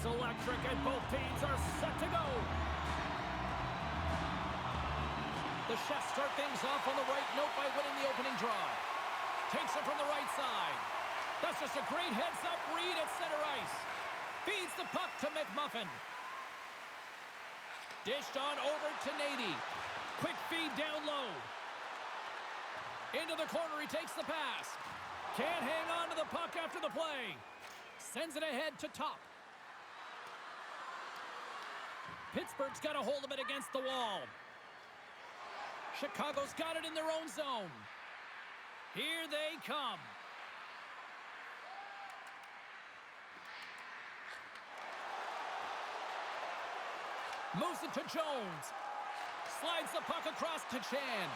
Game's electric and both teams are set to go. The Chefs start things off on the right note by winning the opening draw. Takes it from the right side. That's just a great heads-up read at center ice. Feeds the puck to McMuffin. Dished on over to Nady. Quick feed down low. Into the corner, he takes the pass. Can't hang on to the puck after the play. Sends it ahead to Top. Pittsburgh's got a hold of it against the wall. Chicago's got it in their own zone. Here they come. Moves it to Jones. Slides the puck across to Chan.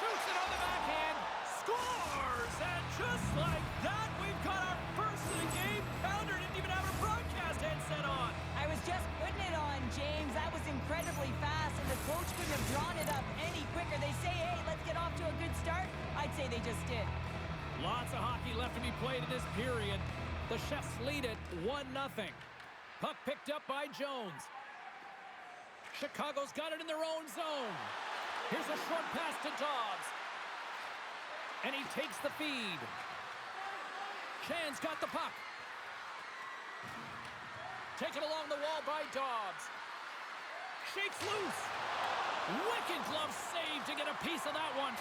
Shoots it on the backhand. Scores! And just like that, we've got our first of the game. Pounder didn't even have her broadcast headset on. I was just putting it on, James. That was incredibly fast, and the coach couldn't have drawn it up any quicker. They say, hey, let's get off to a good start. I'd say they just did. Lots of hockey left to be played in this period. The Chefs lead it 1-0. Puck picked up by Jones. Chicago's got it in their own zone. Here's a short pass to Dobbs. And he takes the feed. Chan's got the puck. Taken along the wall by Dobbs. Shakes loose. Wicked glove save to get a piece of that one.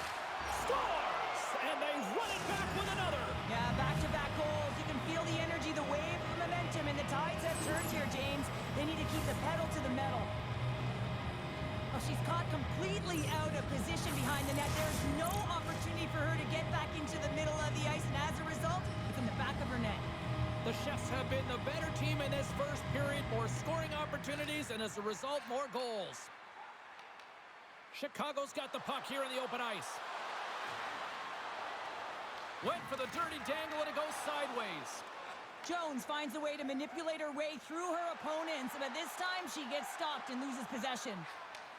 Scores! And they run it back with another. Yeah, back-to-back goals. You can feel the energy, the wave, the momentum, and the tides have turned here, James. They need to keep the pedal to the metal. Oh, she's caught completely out of position behind the net. There's no opportunity for her to get back into the middle of the ice, and as a result, it's in the back of her net. The Chefs have been the better team in this first period, more scoring opportunities, and as a result, more goals. Chicago's got the puck here in the open ice. Went for the dirty dangle, and it goes sideways. Jones finds a way to manipulate her way through her opponents, but this time she gets stopped and loses possession.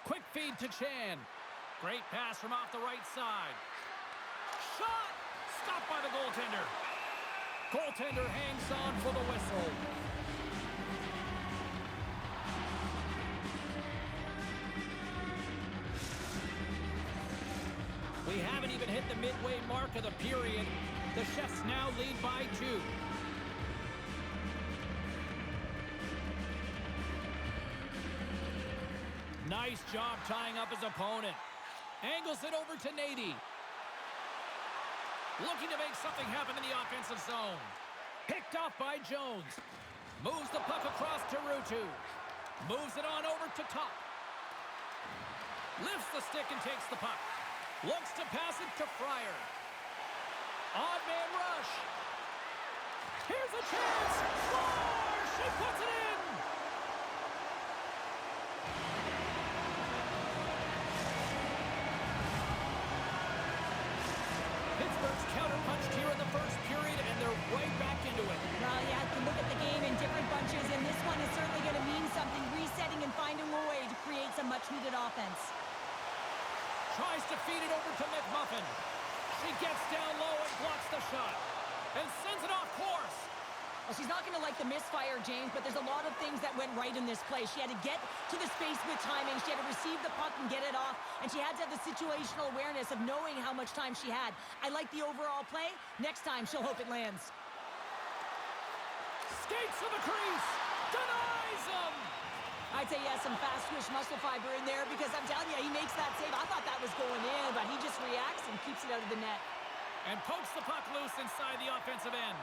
Quick feed to Chan. Great pass from off the right side. Shot! Stopped by the goaltender. Goaltender hangs on for the whistle. We haven't even hit the midway mark of the period. The Chefs now lead by 2. Nice job tying up his opponent. Angles it over to Nady. Looking to make something happen in the offensive zone. Picked off by Jones. Moves the puck across to Ruutu. Moves it on over to Top. Lifts the stick and takes the puck. Looks to pass it to Fryer. Odd man rush. Here's a chance. Score! She puts it in. Pittsburgh's counter-punched here in the first period, and they're right back into it. Well, you have to look at the game in different bunches, and this one is certainly going to mean something, resetting and finding a way to create some much-needed offense. Tries to feed it over to McMuffin. She gets down low and blocks the shot. And sends it off course. Well, she's not going to like the misfire, James, but there's a lot of things that went right in this play. She had to get to the space with timing. She had to receive the puck and get it off. And she had to have the situational awareness of knowing how much time she had. I like the overall play. Next time, she'll hope it lands. Skates to the crease. Denies him. I'd say he has some fast-twitch muscle fiber in there because I'm telling you, he makes that save. I thought that was going in, but he just reacts and keeps it out of the net. And pokes the puck loose inside the offensive end.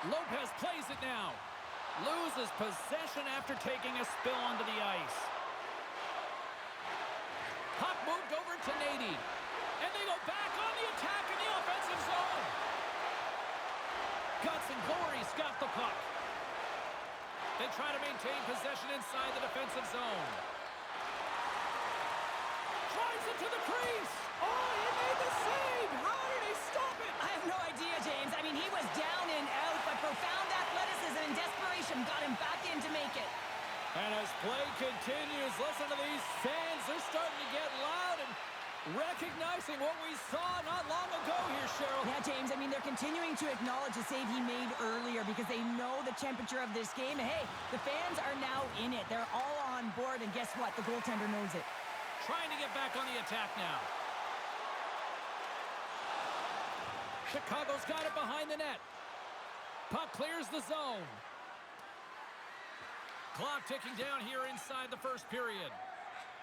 Lopez plays it now. Loses possession after taking a spill onto the ice. Puck moved over to Nady. And they go back on the attack in the offensive zone. Guts and Glory's got the puck. They try to maintain possession inside the defensive zone. Drives it to the crease. Oh, he made the save. How did he stop it? I have no idea, James. I mean, he was down and out, but profound athleticism and desperation got him back in to make it. And as play continues, listen to these fans. They're starting to get loud, and Recognizing what we saw not long ago here, Cheryl. Yeah, James, I mean, they're continuing to acknowledge the save he made earlier because they know the temperature of this game. Hey, the fans are now in it. They're all on board, and guess what? The goaltender knows it. Trying to get back on the attack now. Chicago's got it behind the net. Puck clears the zone. Clock ticking down here inside the first period.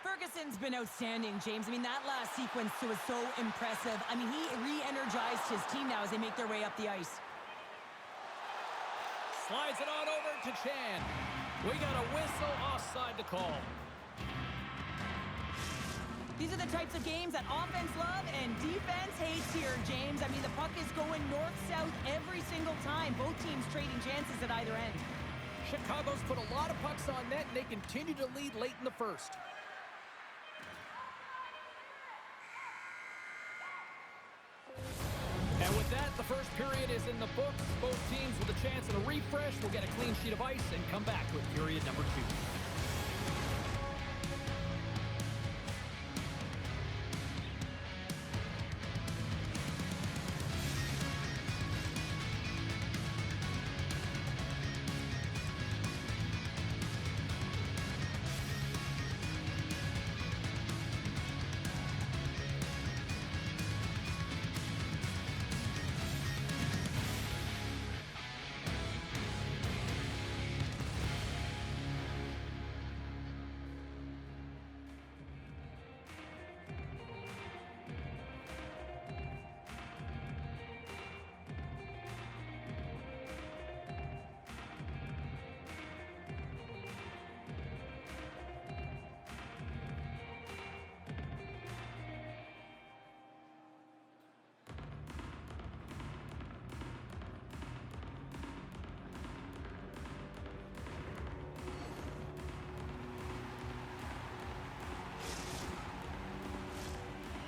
Ferguson's been outstanding, James. I mean, that last sequence was so impressive. I mean, he re-energized his team now as they make their way up the ice. Slides it on over to Chan. We got a whistle offside to call. These are the types of games that offense love and defense hates here, James. I mean, the puck is going north-south every single time. Both teams trading chances at either end. Chicago's put a lot of pucks on net, and they continue to lead late in the first. And with that, the first period is in the books. Both teams with a chance at a refresh will get a clean sheet of ice and come back with period number 2.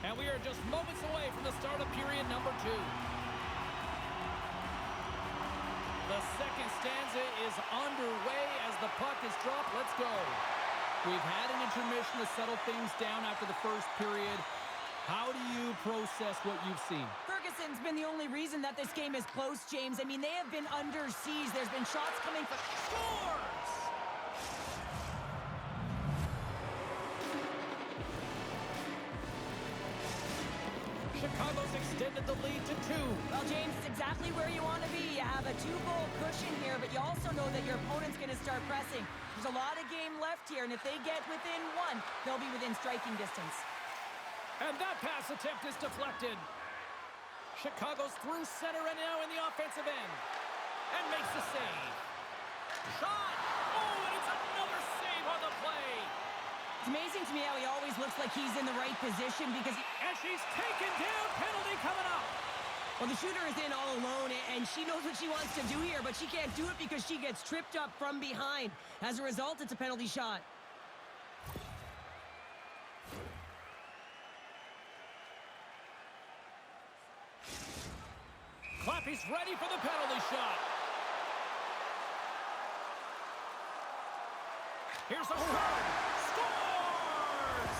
And we are just moments away from the start of period number 2. The second stanza is underway as the puck is dropped. Let's go. We've had an intermission to settle things down after the first period. How do you process what you've seen? Ferguson's been the only reason that this game is close, James. I mean, they have been under siege. There's been shots coming for... Scores! Chicago's extended the lead to 2. Well, James, it's exactly where you want to be. You have a 2-goal cushion here, but you also know that your opponent's going to start pressing. There's a lot of game left here, and if they get within 1, they'll be within striking distance. And that pass attempt is deflected. Chicago's through center and now in the offensive end. And makes the save. Shot! Oh, and it's another save on the play. It's amazing to me how he always looks like he's in the right position because... And she's taken down. Penalty coming up. Well, the shooter is in all alone, and she knows what she wants to do here, but she can't do it because she gets tripped up from behind. As a result, it's a penalty shot. Clappy's ready for the penalty shot. Here's a shot. Scores!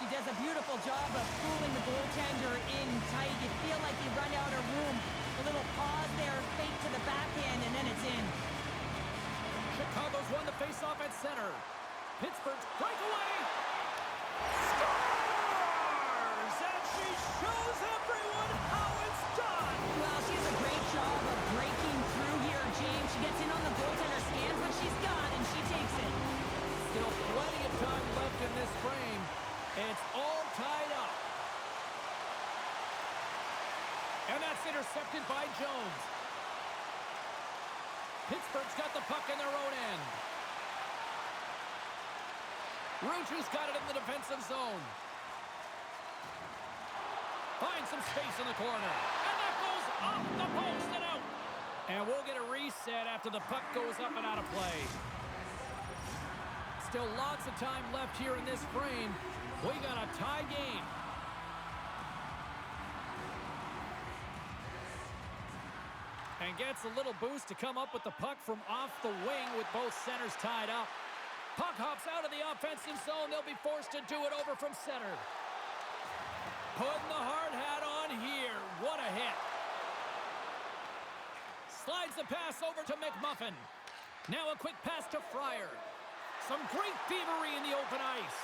She does a beautiful job of fooling the goaltender in tight. You feel like you run out of room. A little pause there, fake to the backhand, and then it's in. Chicago's won the faceoff at center. Pittsburgh's breakaway. Scores! And she shows everyone how it's done. Well, she does a great job of breaking through here, James. She gets in on the goaltender, scans what she's got, and she takes it. Still plenty of time left in this frame. It's all tied up. And that's intercepted by Jones. Pittsburgh's got the puck in their own end. Ruutu's got it in the defensive zone. Finds some space in the corner. And that goes off the post and out. And we'll get a reset after the puck goes up and out of play. Still lots of time left here in this frame. We got a tie game. And gets a little boost to come up with the puck from off the wing with both centers tied up. Puck hops out of the offensive zone. They'll be forced to do it over from center. Putting the hard hat on here. What a hit. Slides the pass over to McMuffin. Now a quick pass to Fryer. Some great thievery in the open ice.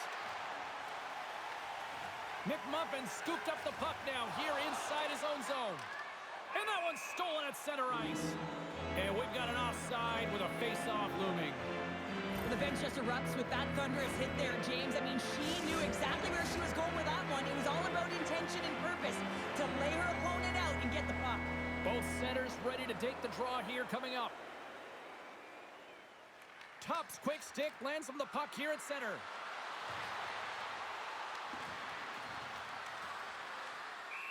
McMuffin scooped up the puck now here inside his own zone. And that one's stolen at center ice. And we've got an offside with a face-off looming. The bench just erupts with that thunderous hit there, James. I mean, she knew exactly where she was going with that one. It was all about intention and purpose to lay her opponent out and get the puck. Both centers ready to take the draw here coming up. Top's quick stick lands on the puck here at center.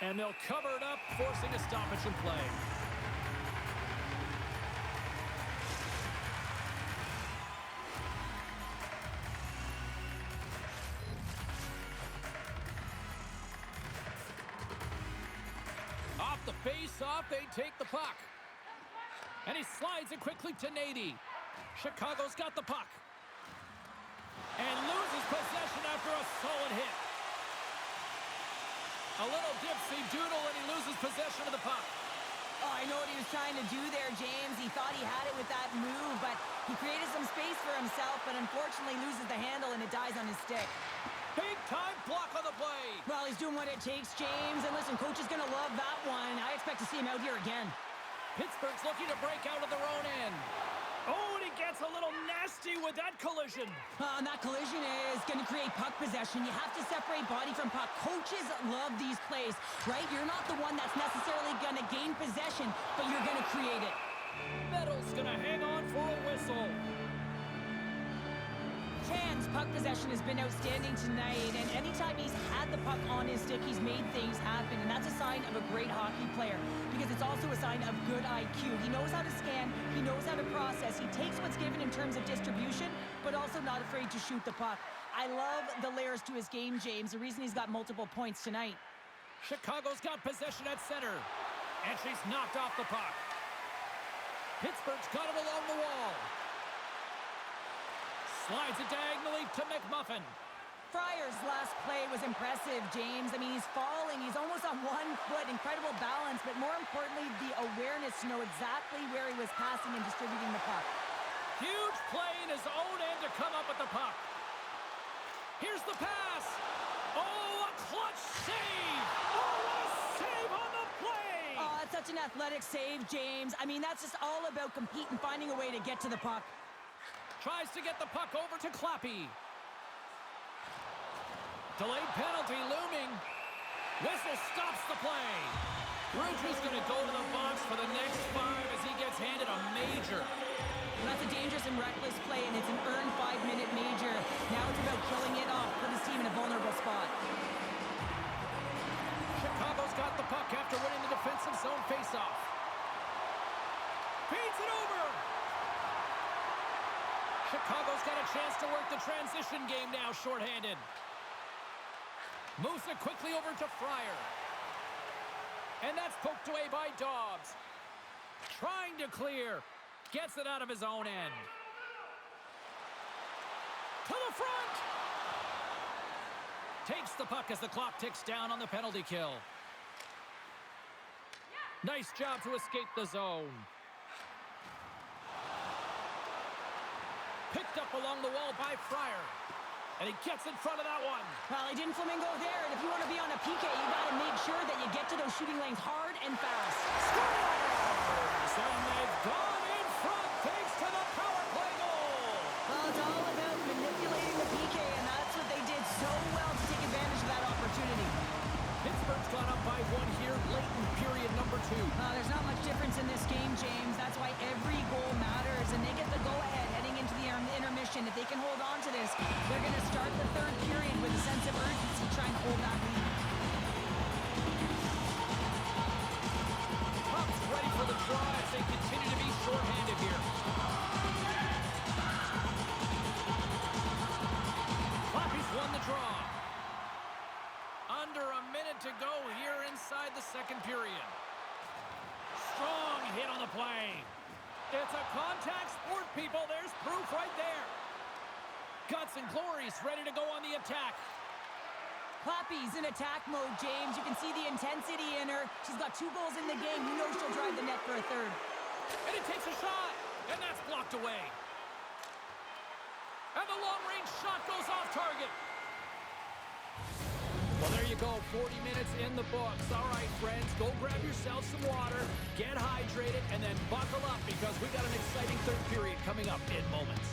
And they'll cover it up, forcing a stoppage in play. Off the face-off, they take the puck. And he slides it quickly to Nady. Chicago's got the puck. And loses possession after a solid hit. A little dipsy doodle and he loses possession of the puck. Oh, I know what he was trying to do there, James. He thought he had it with that move, but he created some space for himself, but unfortunately loses the handle and it dies on his stick. Big-time block on the play. Well, he's doing what it takes, James. And listen, coach is going to love that one. I expect to see him out here again. Pittsburgh's looking to break out of their own end. Oh, and he gets a little nasty with that collision. And that collision is going to create puck possession. You have to separate body from puck. Coaches love these plays, right? You're not the one that's necessarily going to gain possession, but you're going to create it. Metal's going to hang on for a whistle. Chan's puck possession has been outstanding tonight, and anytime he's had the puck on his stick, he's made things happen, and that's a sign of a great hockey player, because it's also a sign of good IQ. He knows how to scan, he knows how to process, he takes what's given in terms of distribution, but also not afraid to shoot the puck. I love the layers to his game, James, the reason he's got multiple points tonight. Chicago's got possession at center, and she's knocked off the puck. Pittsburgh's got it along the wall. Slides it diagonally to McMuffin. Fryer's last play was impressive, James. I mean, he's falling. He's almost on 1 foot. Incredible balance, but more importantly, the awareness to know exactly where he was passing and distributing the puck. Huge play in his own end to come up with the puck. Here's the pass. Oh, a clutch save. Oh, what a save on the play. Oh, that's such an athletic save, James. I mean, that's just all about competing, finding a way to get to the puck. Tries to get the puck over to Clappy. Delayed penalty looming. Whistle stops the play. Ruju's going to go to the box for the next 5 as he gets handed a major. Well, that's a dangerous and reckless play, and it's an earned 5-minute major. Now it's about killing it off, put his team in a vulnerable spot. Chicago's got the puck after winning the defensive zone faceoff. Feeds it over. Chicago's got a chance to work the transition game now, shorthanded. Moves it quickly over to Fryer. And that's poked away by Dobbs. Trying to clear. Gets it out of his own end. To the front! Takes the puck as the clock ticks down on the penalty kill. Nice job to escape the zone. Picked up along the wall by Fryer. And he gets in front of that one. Well, he didn't flamingo there, and if you want to be on a PK, you got to make sure that you get to those shooting lanes hard and fast. Scores! And they've gone in front thanks to the power play goal. Well, it's all about manipulating the PK, and that's what they did so well to take advantage of that opportunity. Pittsburgh's gone up by 1 here late in period number 2. There's not much difference in this game, James. That's why every goal matters, and they get the go-ahead heading into the intermission. If they can hold on to this, they're going to start the 3rd period with a sense of urgency trying to hold that lead. Puck's ready for the draw as they continue to be shorthanded here. Clappy's won the draw. Under a minute to go here inside the 2nd period. Strong hit on the play. It's a contact sport, people. There's proof right there. Guts and Glory's ready to go on the attack. Clappy's in attack mode, James. You can see the intensity in her. She's got 2 goals in the game. You know she'll drive the net for a third. And it takes a shot, and that's blocked away. And the long-range shot goes off target. Well, there you go, 40 minutes in the books. All right, friends, go grab yourself some water, get hydrated, and then buckle up because we got an exciting third period coming up in moments.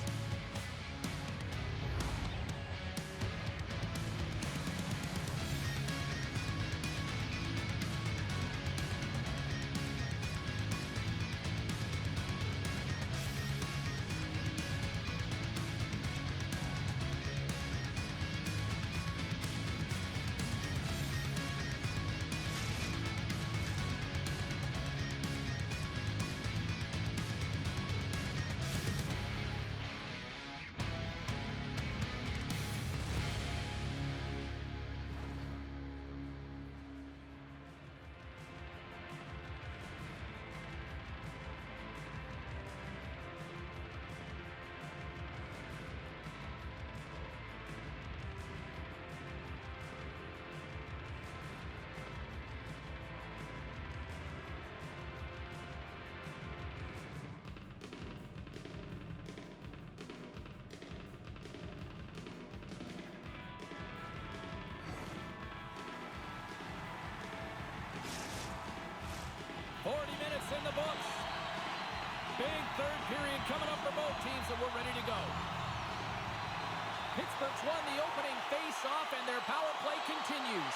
In the books. Big third period coming up for both teams, and we're ready to go. Pittsburgh's won the opening face-off, and their power play continues.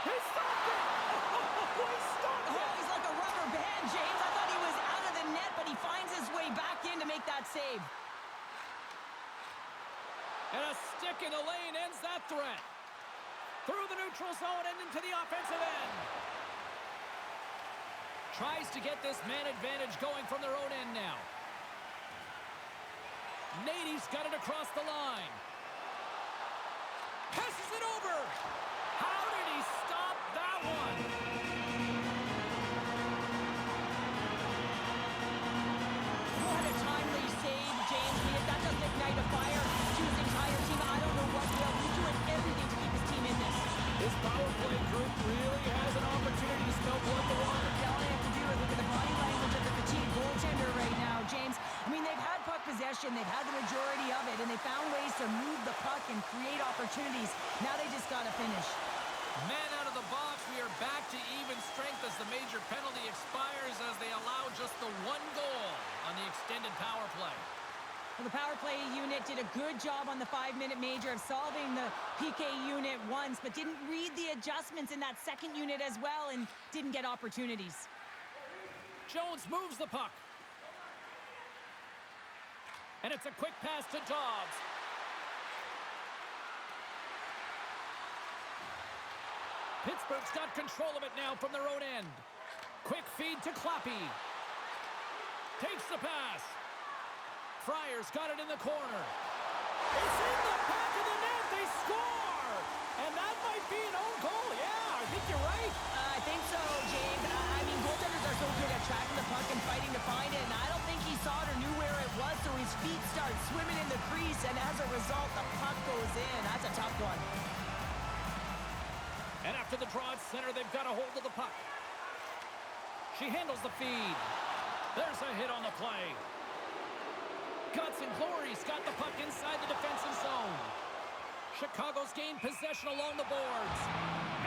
He stopped it! Oh, he stopped it! Oh, he's like a rubber band, James. I thought he was out of the net, but he finds his way back in to make that save. And a stick in the lane ends that threat. Through the neutral zone and into the offensive end. Tries to get this man advantage going from their own end now. Nady's got it across the line. Passes it over. How did he stop that one? What a timely save, James. If that doesn't ignite a fire to his entire team, I don't know what will. He's doing everything to keep his team in this. This power play group really has an opportunity to smell blood the water. All they have to do is look at the body language of the fatigued goaltender right now, James. I mean, they've had puck possession, they've had the majority of it, and they found ways to move the puck and create opportunities. Now they just got to finish. Man out of the box, we are back to even strength as the major penalty expires as they allow just the 1 goal on the extended power play. Well, the power play unit did a good job on the 5-minute major of solving the PK unit once, but didn't read the adjustments in that second unit as well and didn't get opportunities. Jones moves the puck. And it's a quick pass to Dobbs. Pittsburgh's got control of it now from their own end. Quick feed to Clappy. Takes the pass. Fryer's got it in the corner. It's in the back of the net. They score! And that might be an own goal. Yeah, I think you're right. I think so, James. I mean, goaltenders are so good at tracking the puck and fighting to find it, and I don't think he saw it or knew where it was, so his feet start swimming in the crease, and as a result, the puck goes in. That's a tough one. And after the draw at center, they've got a hold of the puck. She handles the feed. There's a hit on the play. Guts and Glory's got the puck inside the defensive zone. Chicago's gained possession along the boards.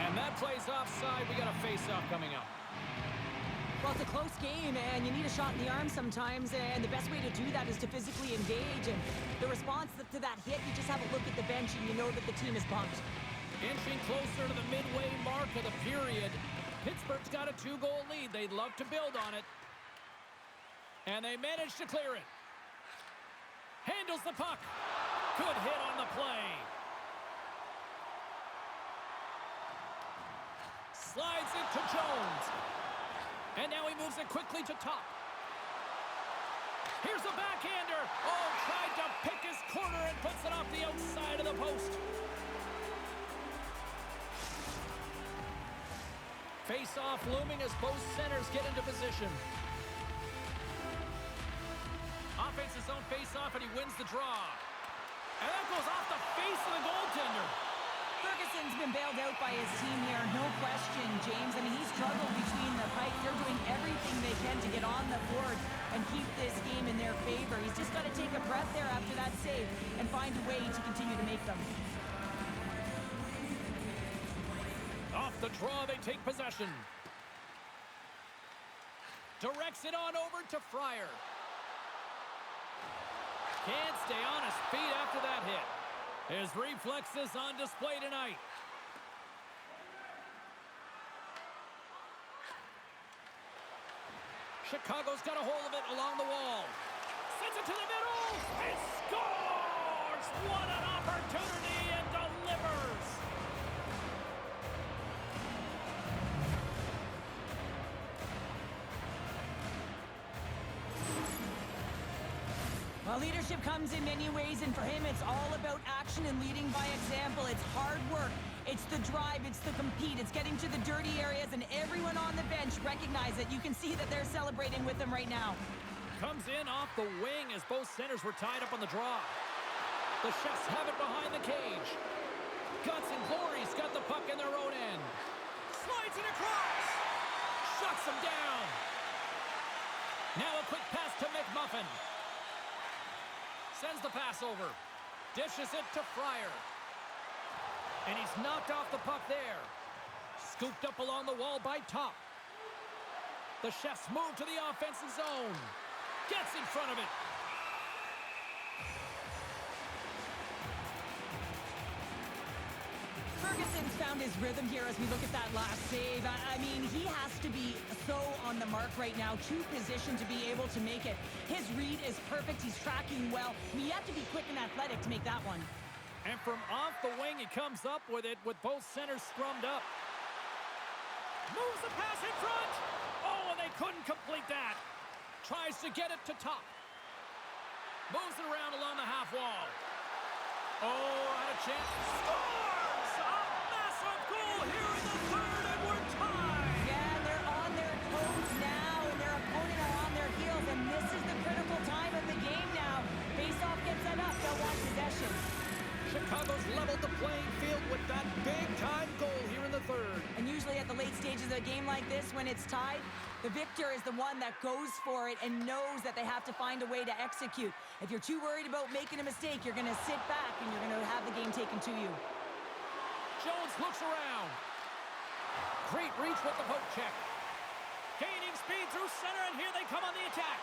And that play's offside. We got a face-off coming up. Well, it's a close game, and you need a shot in the arm sometimes, and the best way to do that is to physically engage. And the response to that hit, you just have a look at the bench, and you know that the team is pumped. Inching closer to the midway mark of the period. Pittsburgh's got a 2-goal lead. They'd love to build on it. And they managed to clear it. Handles the puck. Good hit on the play. Slides it to Jones. And now he moves it quickly to top. Here's a backhander. Oh, tried to pick his corner and puts it off the outside of the post. Face-off looming as both centers get into position. Offense his own face-off, and he wins the draw. And that goes off the face of the goaltender. Ferguson's been bailed out by his team here, no question, James. I mean, he's struggled between the pipes. They're doing everything they can to get on the board and keep this game in their favor. He's just got to take a breath there after that save and find a way to continue to make them. Off the draw, they take possession. Directs it on over to Fryer. Can't stay on his feet after that hit. His reflexes on display tonight. Chicago's got a hold of it along the wall. Sends it to the middle. And scores! What an opportunity, and delivers! Well, leadership comes in many ways, and for him, it's all about action and leading by example. It's hard work. It's the drive. It's the compete. It's getting to the dirty areas, and everyone on the bench recognize it. You can see that they're celebrating with him right now. Comes in off the wing as both centers were tied up on the draw. The Chefs have it behind the cage. Guts and Glory's got the puck in their own end. Slides it across. Shuts them down. Now a quick pass to McMuffin. Sends the pass over. Dishes it to Fryer. And he's knocked off the puck there. Scooped up along the wall by Top. The Chefs move to the offensive zone. Gets in front of it. Ferguson's found his rhythm here as we look at that last save. I mean, he has to be so on the mark right now, to position to be able to make it. His read is perfect. He's tracking well. I mean, you have to be quick and athletic to make that one. And from off the wing, he comes up with it with both centers scrummed up. Moves the pass in front. Oh, and they couldn't complete that. Tries to get it to Top. Moves it around along the half wall. Oh, had a chance. Scores! A massive goal here in the third, and we're tied. Yeah, they're on their toes now, and their opponent are on their heels, and this is the critical time of the game now. Face-off gets set up. They'll want possession. Chicago's leveled the playing field with that big-time goal here in the third. And usually at the late stages of a game like this, when it's tied, the victor is the one that goes for it and knows that they have to find a way to execute. If you're too worried about making a mistake, you're going to sit back and you're going to have the game taken to you. Jones looks around. Great reach with the poke check. Gaining speed through center, and here they come on the attack.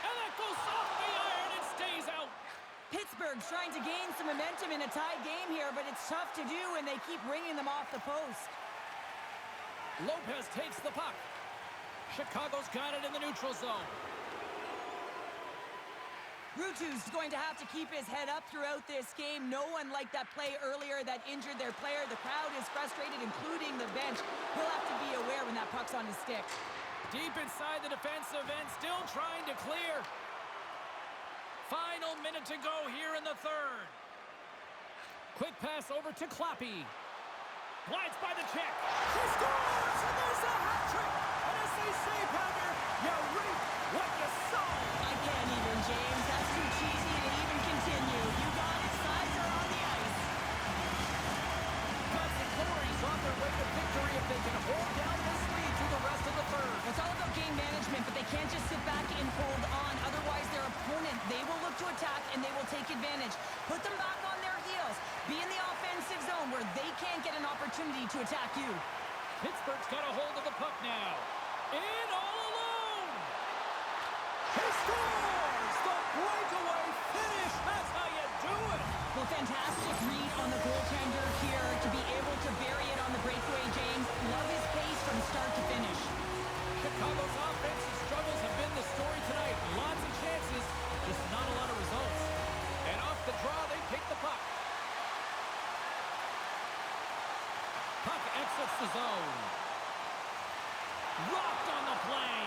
And that goes off the iron and stays out. Pittsburgh's trying to gain some momentum in a tied game here, but it's tough to do, and they keep ringing them off the post. Lopez takes the puck. Chicago's got it in the neutral zone. Ruutu's going to have to keep his head up throughout this game. No one liked that play earlier that injured their player. The crowd is frustrated, including the bench. He'll have to be aware when that puck's on his stick. Deep inside the defensive end, still trying to clear. Final minute to go here in the third. Quick pass over to Clappy. Glides by the check. She scores, and there's a hat trick. And as they say, Pounder, you reap what you sow. I can't even, James. That's too cheesy to even continue. You got it. Sides are on the ice. Guts and Glory's on their way to victory if they can hold down this lead through the rest of the third. It's all about game management, but they can't just sit back and hold on. Otherwise, their opponent, they will look to attack, and they will take advantage. Put them back on their heels. Be in the offensive zone where they can't get an opportunity to attack you. Pittsburgh's got a hold of the puck now. In all alone. He scores! The breakaway finish. That's how you do it. Well, fantastic read on the goaltender here to be able to bury it on the breakaway, James. Love his pace from start to finish. Chicago's offensive struggles have been the story tonight. Lots of chances, just not a lot of results. And off the draw, they pick the puck. Puck exits the zone. Rocked on the play.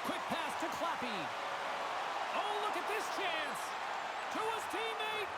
Quick pass to Clappy. Oh, look at this chance. To his teammate.